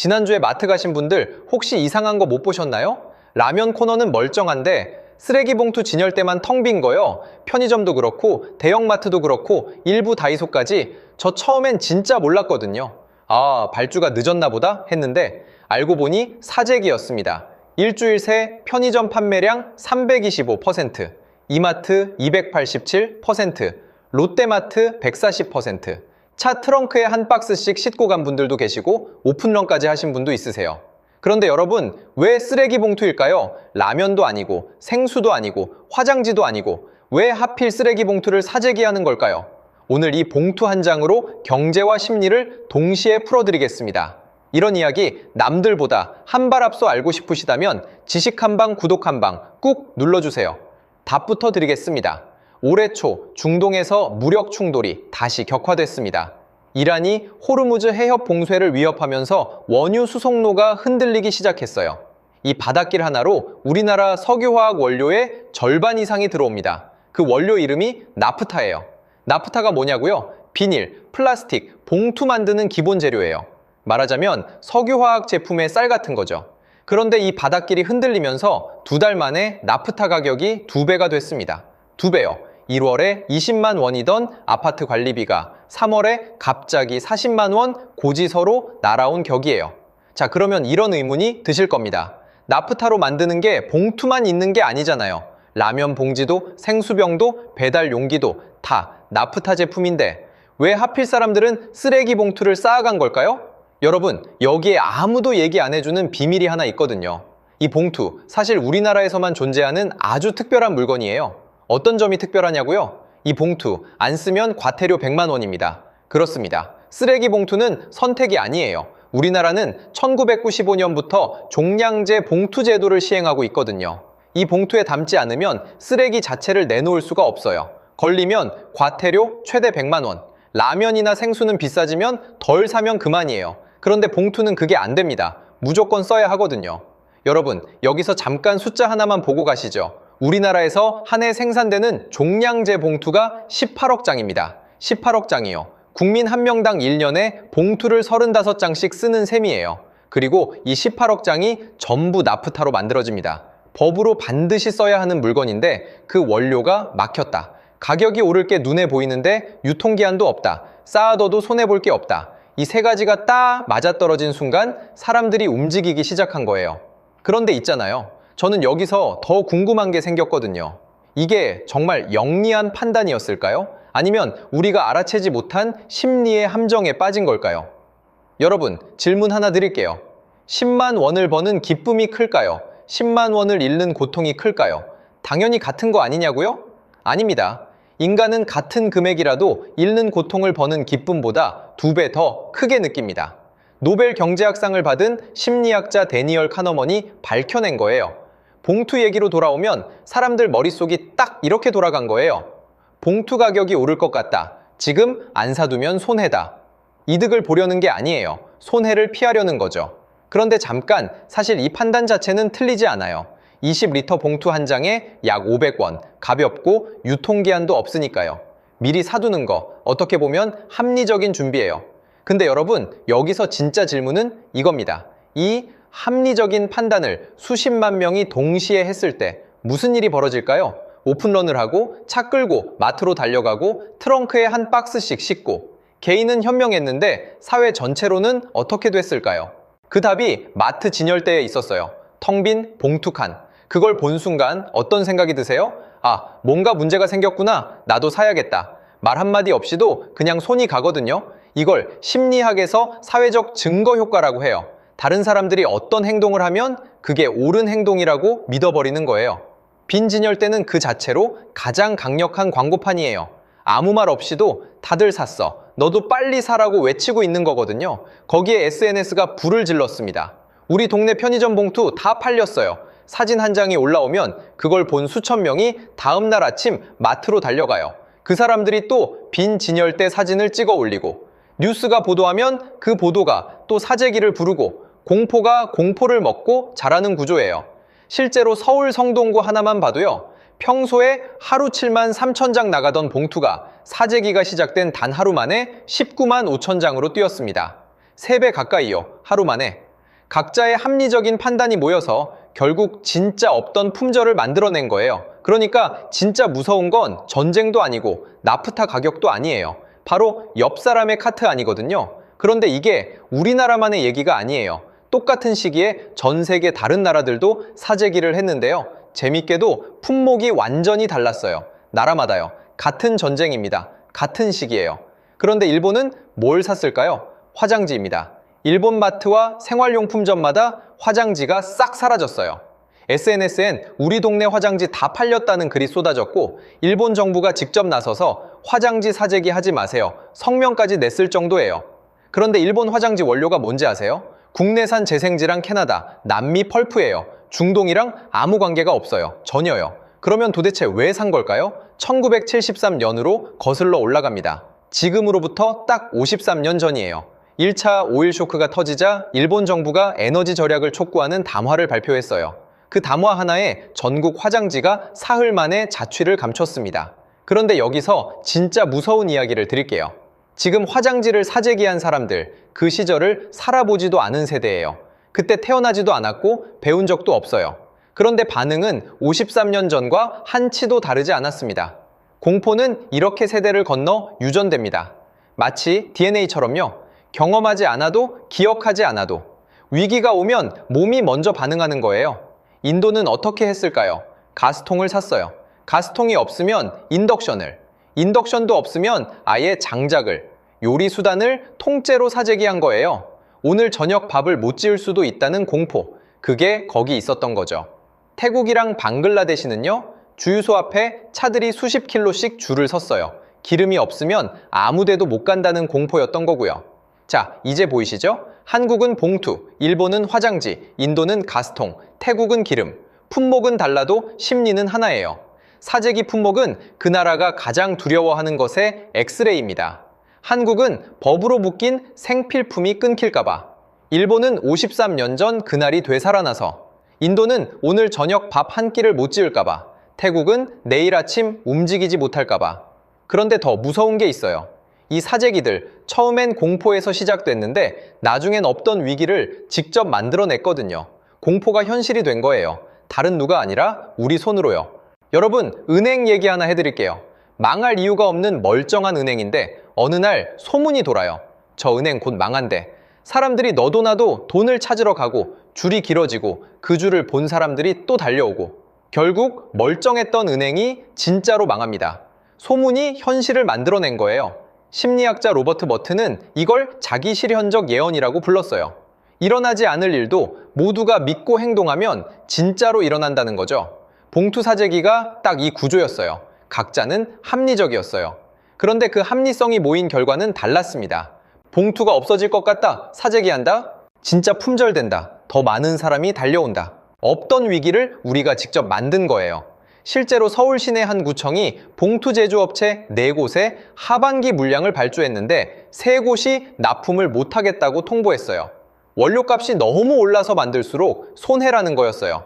지난주에 마트 가신 분들 혹시 이상한 거 못 보셨나요? 라면 코너는 멀쩡한데 쓰레기 봉투 진열대만 텅 빈 거요. 편의점도 그렇고 대형마트도 그렇고 일부 다이소까지. 저 처음엔 진짜 몰랐거든요. 아, 발주가 늦었나 보다 했는데 알고 보니 사재기였습니다. 일주일 새 편의점 판매량 325%, 이마트 287%, 롯데마트 140%, 차 트렁크에 한 박스씩 싣고 간 분들도 계시고 오픈런까지 하신 분도 있으세요. 그런데 여러분, 왜 쓰레기 봉투일까요? 라면도 아니고 생수도 아니고 화장지도 아니고 왜 하필 쓰레기 봉투를 사재기하는 걸까요? 오늘 이 봉투 한 장으로 경제와 심리를 동시에 풀어드리겠습니다. 이런 이야기 남들보다 한 발 앞서 알고 싶으시다면 지식 한방 구독 한방 꾹 눌러주세요. 답부터 드리겠습니다. 올해 초 중동에서 무력 충돌이 다시 격화됐습니다. 이란이 호르무즈 해협 봉쇄를 위협하면서 원유 수송로가 흔들리기 시작했어요. 이 바닷길 하나로 우리나라 석유화학 원료의 절반 이상이 들어옵니다. 그 원료 이름이 나프타예요. 나프타가 뭐냐고요? 비닐, 플라스틱, 봉투 만드는 기본 재료예요. 말하자면 석유화학 제품의 쌀 같은 거죠. 그런데 이 바닷길이 흔들리면서 2달 만에 나프타 가격이 2배가 됐습니다. 2배요. 1월에 20만 원이던 아파트 관리비가 3월에 갑자기 40만 원 고지서로 날아온 격이에요. 자, 그러면 이런 의문이 드실 겁니다. 나프타로 만드는 게 봉투만 있는 게 아니잖아요. 라면 봉지도 생수병도 배달 용기도 다 나프타 제품인데 왜 하필 사람들은 쓰레기 봉투를 쌓아간 걸까요? 여러분, 여기에 아무도 얘기 안 해주는 비밀이 하나 있거든요. 이 봉투, 사실 우리나라에서만 존재하는 아주 특별한 물건이에요. 어떤 점이 특별하냐고요? 이 봉투, 안 쓰면 과태료 100만 원입니다. 그렇습니다. 쓰레기 봉투는 선택이 아니에요. 우리나라는 1995년부터 종량제 봉투 제도를 시행하고 있거든요. 이 봉투에 담지 않으면 쓰레기 자체를 내놓을 수가 없어요. 걸리면 과태료 최대 100만 원. 라면이나 생수는 비싸지면 덜 사면 그만이에요. 그런데 봉투는 그게 안 됩니다. 무조건 써야 하거든요. 여러분, 여기서 잠깐 숫자 하나만 보고 가시죠. 우리나라에서 한 해 생산되는 종량제 봉투가 18억 장입니다. 18억 장이요. 국민 한 명당 1년에 봉투를 35장씩 쓰는 셈이에요. 그리고 이 18억 장이 전부 나프타로 만들어집니다. 법으로 반드시 써야 하는 물건인데 그 원료가 막혔다. 가격이 오를 게 눈에 보이는데 유통기한도 없다. 쌓아둬도 손해볼 게 없다. 이 세 가지가 딱 맞아떨어진 순간 사람들이 움직이기 시작한 거예요. 그런데 있잖아요. 저는 여기서 더 궁금한 게 생겼거든요. 이게 정말 영리한 판단이었을까요? 아니면 우리가 알아채지 못한 심리의 함정에 빠진 걸까요? 여러분, 질문 하나 드릴게요. 10만 원을 버는 기쁨이 클까요? 10만 원을 잃는 고통이 클까요? 당연히 같은 거 아니냐고요? 아닙니다. 인간은 같은 금액이라도 잃는 고통을 버는 기쁨보다 2배 더 크게 느낍니다. 노벨 경제학상을 받은 심리학자 데니얼 카너먼이 밝혀낸 거예요. 봉투 얘기로 돌아오면 사람들 머릿속이 딱 이렇게 돌아간 거예요. 봉투 가격이 오를 것 같다. 지금 안 사두면 손해다. 이득을 보려는 게 아니에요. 손해를 피하려는 거죠. 그런데 잠깐, 사실 이 판단 자체는 틀리지 않아요. 20리터 봉투 한 장에 약 500원, 가볍고 유통기한도 없으니까요. 미리 사두는 거, 어떻게 보면 합리적인 준비예요. 근데 여러분, 여기서 진짜 질문은 이겁니다. 이 합리적인 판단을 수십만 명이 동시에 했을 때 무슨 일이 벌어질까요? 오픈런을 하고 차 끌고 마트로 달려가고 트렁크에 한 박스씩 싣고. 개인은 현명했는데 사회 전체로는 어떻게 됐을까요? 그 답이 마트 진열대에 있었어요. 텅 빈 봉투 칸. 그걸 본 순간 어떤 생각이 드세요? 아, 뭔가 문제가 생겼구나. 나도 사야겠다. 말 한마디 없이도 그냥 손이 가거든요. 이걸 심리학에서 사회적 증거 효과라고 해요. 다른 사람들이 어떤 행동을 하면 그게 옳은 행동이라고 믿어버리는 거예요. 빈 진열대는 그 자체로 가장 강력한 광고판이에요. 아무 말 없이도 다들 샀어. 너도 빨리 사라고 외치고 있는 거거든요. 거기에 SNS가 불을 질렀습니다. 우리 동네 편의점 봉투 다 팔렸어요. 사진 한 장이 올라오면 그걸 본 수천 명이 다음 날 아침 마트로 달려가요. 그 사람들이 또 빈 진열대 사진을 찍어 올리고, 뉴스가 보도하면 그 보도가 또 사재기를 부르고, 공포가 공포를 먹고 자라는 구조예요. 실제로 서울 성동구 하나만 봐도요. 평소에 하루 7만 3천 장 나가던 봉투가 사재기가 시작된 단 하루 만에 19만 5천 장으로 뛰었습니다. 3배 가까이요. 하루 만에. 각자의 합리적인 판단이 모여서 결국 진짜 없던 품절을 만들어낸 거예요. 그러니까 진짜 무서운 건 전쟁도 아니고 나프타 가격도 아니에요. 바로 옆 사람의 카트 아니거든요. 그런데 이게 우리나라만의 얘기가 아니에요. 똑같은 시기에 전 세계 다른 나라들도 사재기를 했는데요. 재밌게도 품목이 완전히 달랐어요. 나라마다요. 같은 전쟁입니다. 같은 시기예요. 그런데 일본은 뭘 샀을까요? 화장지입니다. 일본 마트와 생활용품점마다 화장지가 싹 사라졌어요. SNS엔 우리 동네 화장지 다 팔렸다는 글이 쏟아졌고 일본 정부가 직접 나서서 화장지 사재기 하지 마세요. 성명까지 냈을 정도예요. 그런데 일본 화장지 원료가 뭔지 아세요? 국내산 재생지랑 캐나다, 남미 펄프예요. 중동이랑 아무 관계가 없어요. 전혀요. 그러면 도대체 왜 산 걸까요? 1973년으로 거슬러 올라갑니다. 지금으로부터 딱 53년 전이에요. 1차 오일 쇼크가 터지자 일본 정부가 에너지 절약을 촉구하는 담화를 발표했어요. 그 담화 하나에 전국 화장지가 사흘 만에 자취를 감췄습니다. 그런데 여기서 진짜 무서운 이야기를 드릴게요. 지금 화장지를 사재기한 사람들, 그 시절을 살아보지도 않은 세대예요. 그때 태어나지도 않았고 배운 적도 없어요. 그런데 반응은 53년 전과 한치도 다르지 않았습니다. 공포는 이렇게 세대를 건너 유전됩니다. 마치 DNA처럼요. 경험하지 않아도 기억하지 않아도 위기가 오면 몸이 먼저 반응하는 거예요. 인도는 어떻게 했을까요? 가스통을 샀어요. 가스통이 없으면 인덕션을, 인덕션도 없으면 아예 장작을, 요리 수단을 통째로 사재기한 거예요. 오늘 저녁 밥을 못 지을 수도 있다는 공포, 그게 거기 있었던 거죠. 태국이랑 방글라데시는요, 주유소 앞에 차들이 수십 킬로씩 줄을 섰어요. 기름이 없으면 아무 데도 못 간다는 공포였던 거고요. 자, 이제 보이시죠? 한국은 봉투, 일본은 화장지, 인도는 가스통, 태국은 기름. 품목은 달라도 심리는 하나예요. 사재기 품목은 그 나라가 가장 두려워하는 것의 엑스레이입니다. 한국은 법으로 묶인 생필품이 끊길까봐, 일본은 53년 전 그날이 되살아나서, 인도는 오늘 저녁 밥 한 끼를 못 지을까봐, 태국은 내일 아침 움직이지 못할까봐. 그런데 더 무서운 게 있어요. 이 사재기들 처음엔 공포에서 시작됐는데 나중엔 없던 위기를 직접 만들어냈거든요. 공포가 현실이 된 거예요. 다른 누가 아니라 우리 손으로요. 여러분, 은행 얘기 하나 해드릴게요. 망할 이유가 없는 멀쩡한 은행인데 어느 날 소문이 돌아요. 저 은행 곧 망한대. 사람들이 너도 나도 돈을 찾으러 가고 줄이 길어지고 그 줄을 본 사람들이 또 달려오고 결국 멀쩡했던 은행이 진짜로 망합니다. 소문이 현실을 만들어낸 거예요. 심리학자 로버트 머튼은 이걸 자기 실현적 예언이라고 불렀어요. 일어나지 않을 일도 모두가 믿고 행동하면 진짜로 일어난다는 거죠. 봉투 사재기가 딱 이 구조였어요. 각자는 합리적이었어요. 그런데 그 합리성이 모인 결과는 달랐습니다. 봉투가 없어질 것 같다. 사재기한다. 진짜 품절된다. 더 많은 사람이 달려온다. 없던 위기를 우리가 직접 만든 거예요. 실제로 서울 시내 한 구청이 봉투 제조업체 4곳에 하반기 물량을 발주했는데 3곳이 납품을 못하겠다고 통보했어요. 원료값이 너무 올라서 만들수록 손해라는 거였어요.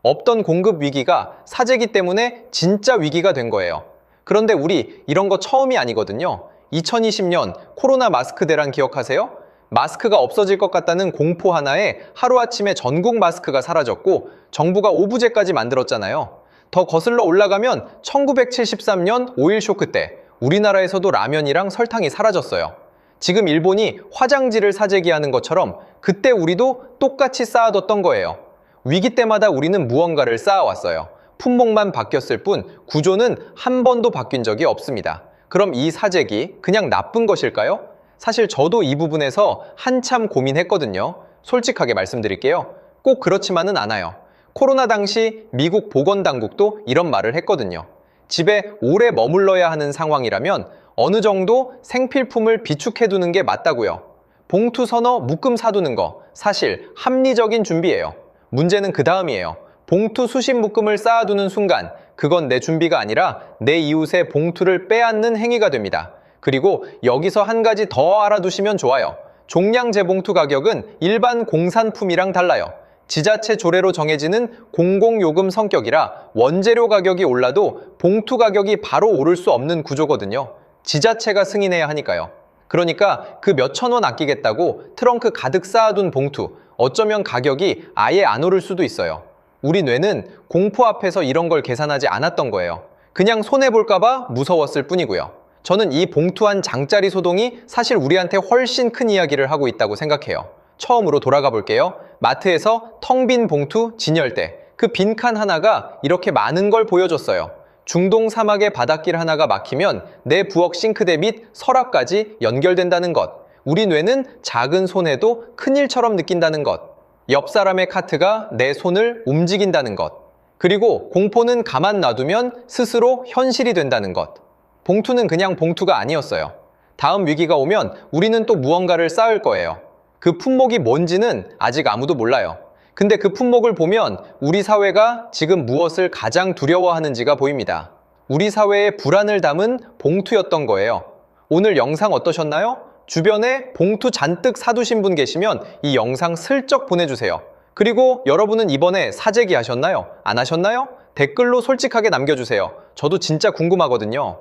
없던 공급 위기가 사재기 때문에 진짜 위기가 된 거예요. 그런데 우리 이런 거 처음이 아니거든요. 2020년 코로나 마스크 대란 기억하세요? 마스크가 없어질 것 같다는 공포 하나에 하루아침에 전국 마스크가 사라졌고 정부가 오부제까지 만들었잖아요. 더 거슬러 올라가면 1973년 오일 쇼크 때 우리나라에서도 라면이랑 설탕이 사라졌어요. 지금 일본이 화장지를 사재기하는 것처럼 그때 우리도 똑같이 쌓아뒀던 거예요. 위기 때마다 우리는 무언가를 쌓아왔어요. 품목만 바뀌었을 뿐 구조는 한 번도 바뀐 적이 없습니다. 그럼 이 사재기 그냥 나쁜 것일까요? 사실 저도 이 부분에서 한참 고민했거든요. 솔직하게 말씀드릴게요. 꼭 그렇지만은 않아요. 코로나 당시 미국 보건당국도 이런 말을 했거든요. 집에 오래 머물러야 하는 상황이라면 어느 정도 생필품을 비축해두는 게 맞다고요. 봉투 서너 묶음 사두는 거 사실 합리적인 준비예요. 문제는 그 다음이에요. 봉투 수십 묶음을 쌓아두는 순간 그건 내 준비가 아니라 내 이웃의 봉투를 빼앗는 행위가 됩니다. 그리고 여기서 한 가지 더 알아두시면 좋아요. 종량 재봉투 가격은 일반 공산품이랑 달라요. 지자체 조례로 정해지는 공공요금 성격이라 원재료 가격이 올라도 봉투 가격이 바로 오를 수 없는 구조거든요. 지자체가 승인해야 하니까요. 그러니까 그 몇천 원 아끼겠다고 트렁크 가득 쌓아둔 봉투 어쩌면 가격이 아예 안 오를 수도 있어요. 우리 뇌는 공포 앞에서 이런 걸 계산하지 않았던 거예요. 그냥 손해볼까봐 무서웠을 뿐이고요. 저는 이 봉투 안 장짜리 소동이 사실 우리한테 훨씬 큰 이야기를 하고 있다고 생각해요. 처음으로 돌아가 볼게요. 마트에서 텅 빈 봉투 진열대. 그 빈칸 하나가 이렇게 많은 걸 보여줬어요. 중동 사막의 바닷길 하나가 막히면 내 부엌 싱크대 및 서랍까지 연결된다는 것. 우리 뇌는 작은 손해도 큰일처럼 느낀다는 것. 옆 사람의 카트가 내 손을 움직인다는 것. 그리고 공포는 가만 놔두면 스스로 현실이 된다는 것. 봉투는 그냥 봉투가 아니었어요. 다음 위기가 오면 우리는 또 무언가를 쌓을 거예요. 그 품목이 뭔지는 아직 아무도 몰라요. 근데 그 품목을 보면 우리 사회가 지금 무엇을 가장 두려워하는지가 보입니다. 우리 사회의 불안을 담은 봉투였던 거예요. 오늘 영상 어떠셨나요? 주변에 봉투 잔뜩 사두신 분 계시면 이 영상 슬쩍 보내주세요. 그리고 여러분은 이번에 사재기 하셨나요? 안 하셨나요? 댓글로 솔직하게 남겨주세요. 저도 진짜 궁금하거든요.